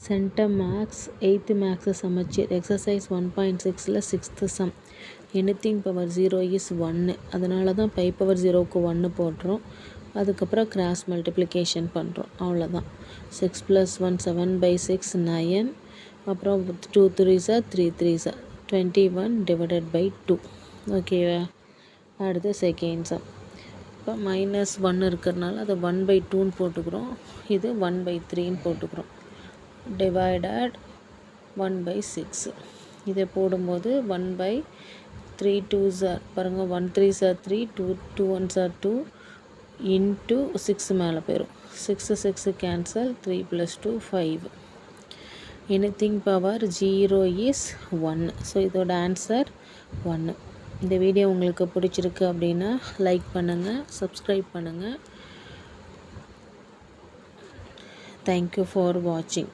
Centum maths 8th maths சமச்சீர் exercise 1.6ல் 6th sum anything power 0 is 1. அதனால தான் பை பவர் 0க்கு 1 போடுறோம். அதுக்கப்புறம் கிராஸ் மல்டிப்ளிகேஷன் பண்ணுறோம். அவ்வளோதான். 6 + 1 7/6 9. அப்புறம் 2 3s 3 3s 21/2. ஓகேவா? அடுத்து செகண்ட் சம். இப்போ -1 இருக்கிறதுனால அதை 1/2ன்னு போட்டுக்கிறோம். இது 1/3ன்னு போட்டுக்கிறோம். டிவைடட் 1/6. இதை போடும்போது 1/3 2s பாருங்கள் 1 3s 3 2 1s 2 இன்ட்டு 6 மேலே போயிடும். 6 6 cancel 3 + 2 5. Anything power 0 is 1. So இதோட ஆன்சர் 1. இந்த வீடியோ உங்களுக்கு பிடிச்சிருக்கு அப்படின்னா லைக் பண்ணுங்கள், சப்ஸ்கிரைப் பண்ணுங்கள். தேங்க்யூ ஃபார் வாட்சிங்.